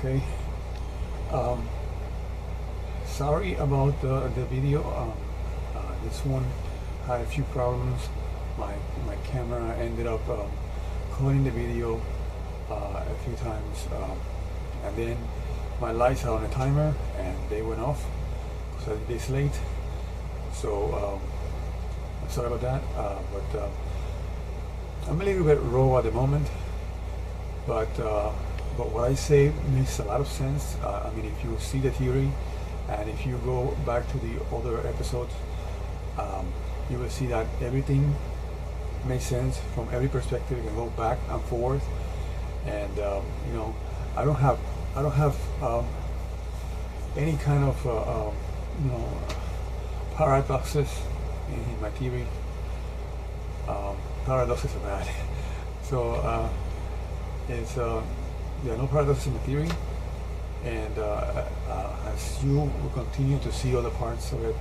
Okay. Um, Sorry about the video. This one had a few problems. My camera ended up cutting the video a few times, and then my lights are on a timer and they went off because it's late. So I'm sorry about that. But I'm a little bit raw at the moment. But what I say makes a lot of sense. I mean, if you see the theory, and if you go back to the other episodes, you will see that everything makes sense from every perspective. You can go back and forth, and you know, I don't have any kind of you know, paradoxes in my theory. Paradoxes are bad. So it's there are no paradoxes in the theory, and as you will continue to see other parts of it,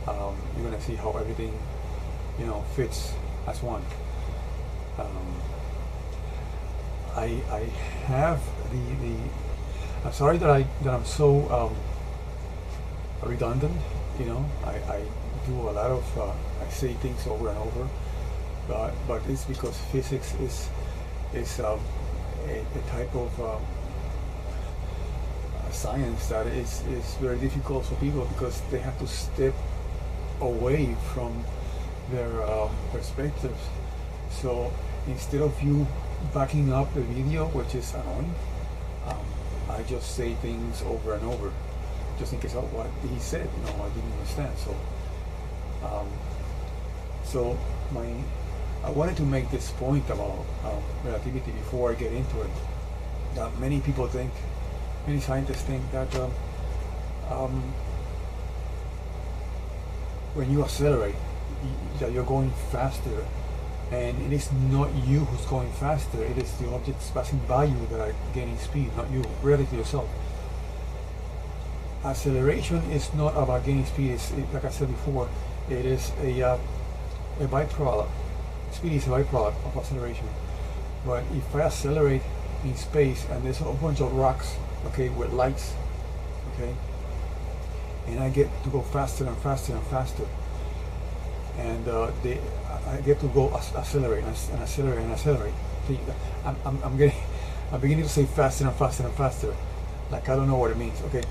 you're going to see how everything, you know, fits as one. I have the I'm sorry that I'm so redundant. You know, I do a lot of I say things over and over, but it's because physics is a type of science that is very difficult for people because they have to step away from their perspectives. So instead of you backing up the video, which is annoying, I just say things over and over, just in case of what he said, you know, I didn't understand. So I wanted to make this point about relativity before I get into it. That many people think, many scientists think that when you accelerate, that you're going faster, and it is not you who's going faster, it is the objects passing by you that are gaining speed, not you, relative to yourself. Acceleration is not about gaining speed. Like I said before, it is a byproduct. Speed is a byproduct of acceleration. But if I accelerate in space and there's a whole bunch of rocks, okay, with lights, okay, and I get to go faster and faster and faster, and I get to go accelerate and accelerate and accelerate. I'm beginning to say faster and faster and faster, like I don't know what it means, okay,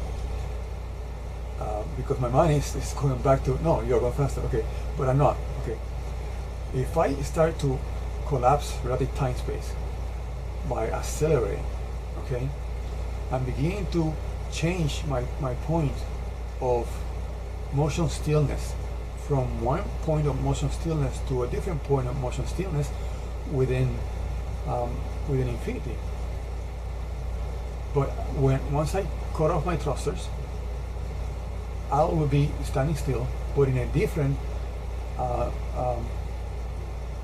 because my mind is going back to, no, you're going faster, okay, but I'm not, okay. If I start to collapse relative time-space by accelerating, okay, I'm beginning to change my point of motion stillness from one point of motion stillness to a different point of motion stillness within infinity. But once I cut off my thrusters, I will be standing still, but in a different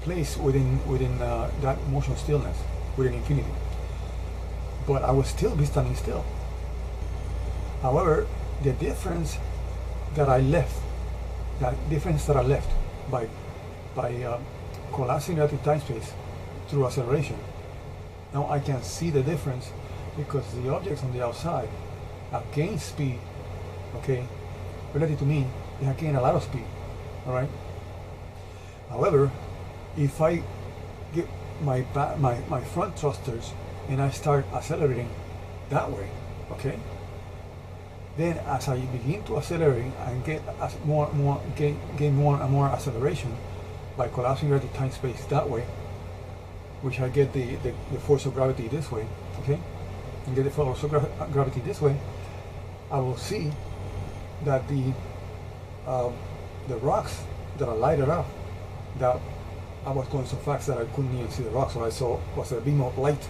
place within that motion stillness, within infinity. But I will still be standing still. However, the difference that I left by collapsing relative time-space through acceleration, now I can see the difference because the objects on the outside have gained speed, okay, relative to me, they have gained a lot of speed, all right? However, if I get my front thrusters and I start accelerating that way, okay, then as I begin to accelerate and get gain more and more acceleration by collapsing relative time-space that way, which I get the force of gravity this way, okay, and get the force of gravity this way, I will see that the rocks that are lighted up, that I was going so fast that I couldn't even see the rocks, so I saw was a beam of light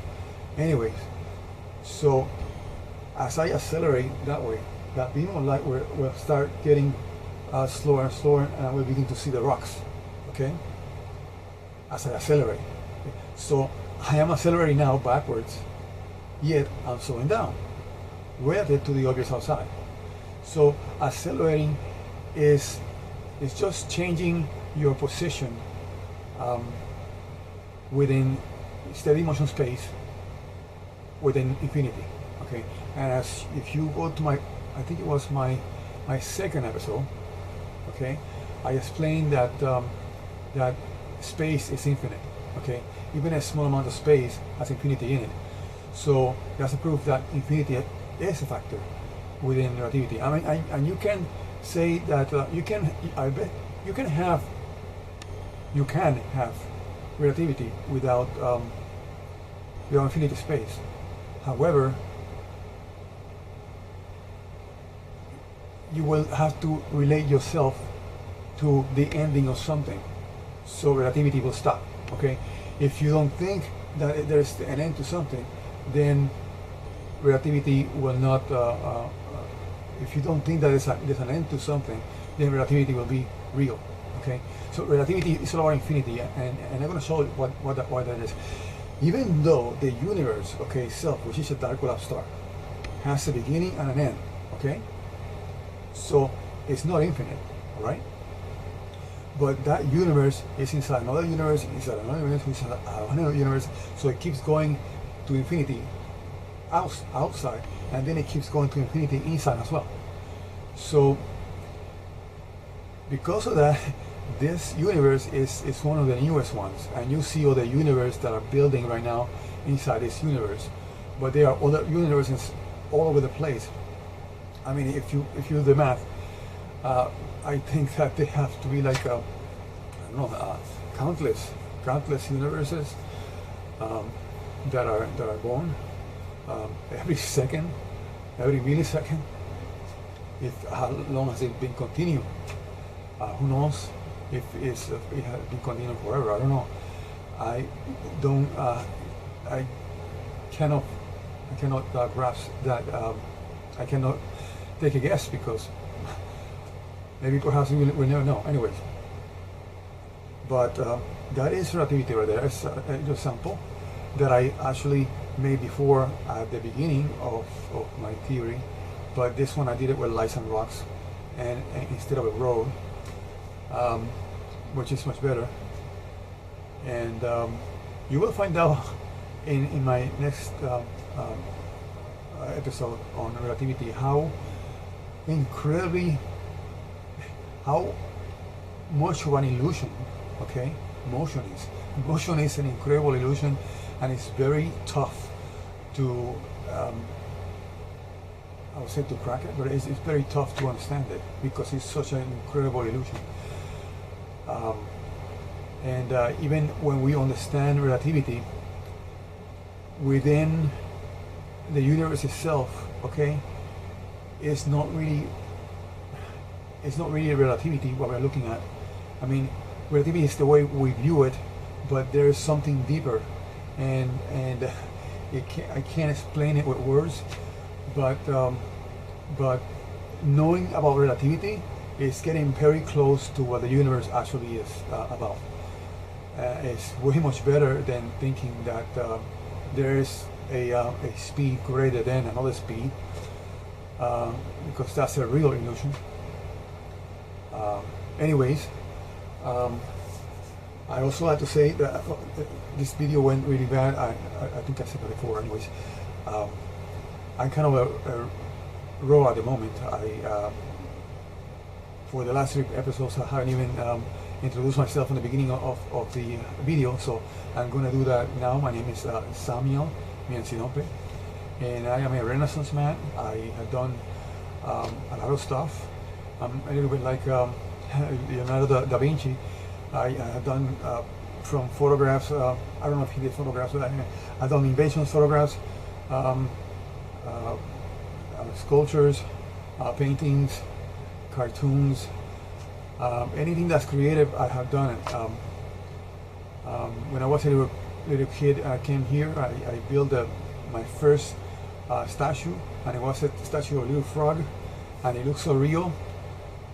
anyways. So as I accelerate that way, that beam of light will start getting slower and slower, and I will begin to see the rocks, okay, as I accelerate. So I am accelerating now backwards, yet I'm slowing down relative to the objects outside. So accelerating is just changing your position within steady motion space within infinity, Okay, and as if you go to my, I think it was my second episode. Okay, I explained that that space is infinite. Okay, even a small amount of space has infinity in it. So that's a proof that infinity is a factor within relativity. I mean, and you can say that you can. I bet you can have relativity without infinity space. However, you will have to relate yourself to the ending of something, so relativity will stop. Okay, if you don't think that there's an end to something, then relativity will not. If you don't think that there's an end to something, then relativity will be real. Okay, so relativity is all about infinity, and I'm going to show you why that is. Even though the universe, okay, itself, which is a dark collapsed star, has a beginning and an end. Okay, so it's not infinite, all right? But that universe is inside another universe, inside another universe, inside another universe. So it keeps going to infinity outside, and then it keeps going to infinity inside as well. So because of that, this universe is one of the newest ones, and you see all the universe that are building right now inside this universe. But there are other universes all over the place. I mean, if you do the math, I think that they have to be like I don't know, countless universes that are born every second, every millisecond. If how long has it been continuing? Who knows? If it has been continuing forever, I don't know. I don't. I cannot grasp that. I cannot take a guess because maybe perhaps we'll never know. Anyways, but that is relativity right there. It's an example that I actually made before at the beginning of my theory, but this one I did it with lights and rocks, and instead of a road, which is much better. And you will find out in my next episode on relativity how much of an illusion, okay, motion is. Motion is an incredible illusion, and it's very tough to I would say to crack it, but it's very tough to understand it because it's such an incredible illusion. And even when we understand relativity within the universe itself, okay, it's not really relativity what we're looking at. I mean, relativity is the way we view it, but there is something deeper, and I can't explain it with words, but knowing about relativity is getting very close to what the universe actually is about. It's way much better than thinking that there is a speed greater than another speed, because that's a real illusion. Anyways, I also had to say that this video went really bad. I think I said that before. Anyways, I'm kind of a raw at the moment. For the last 3 episodes, I haven't even introduced myself in the beginning of the video, so I'm going to do that now. My name is Samuel Miansinope, and I am a Renaissance man. I have done a lot of stuff. I'm a little bit like Leonardo da Vinci. I have done from photographs. I don't know if he did photographs, but I've done invasion photographs, sculptures, paintings, cartoons, anything that's creative. I have done it. When I was a little kid, I came here. I built my first statue, and it was a statue of a little frog, and it looked so real.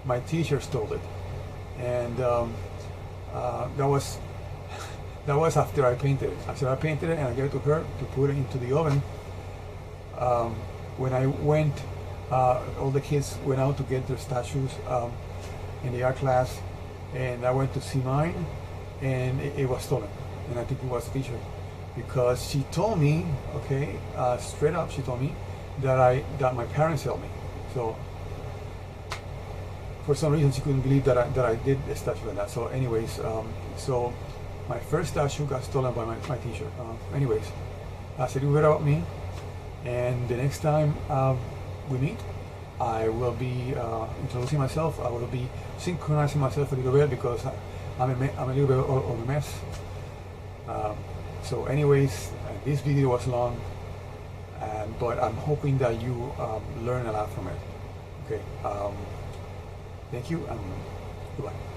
My teacher stole it, and that was after I painted it. After I painted it and I gave it to her to put it into the oven. When I went, all the kids went out to get their statues in the art class, and I went to see mine, and it was stolen. And I think it was the teacher, because she told me, okay, straight up, she told me that my parents helped me. So for some reason she couldn't believe that I did a statue like that. So anyways, so my first statue got stolen by my teacher. Anyways, that's a little bit about me, and the next time we meet, I will be introducing myself. I will be synchronizing myself a little bit because I'm a little bit of a mess. So anyways, this video was long, but I'm hoping that you learn a lot from it. Okay, thank you, and goodbye.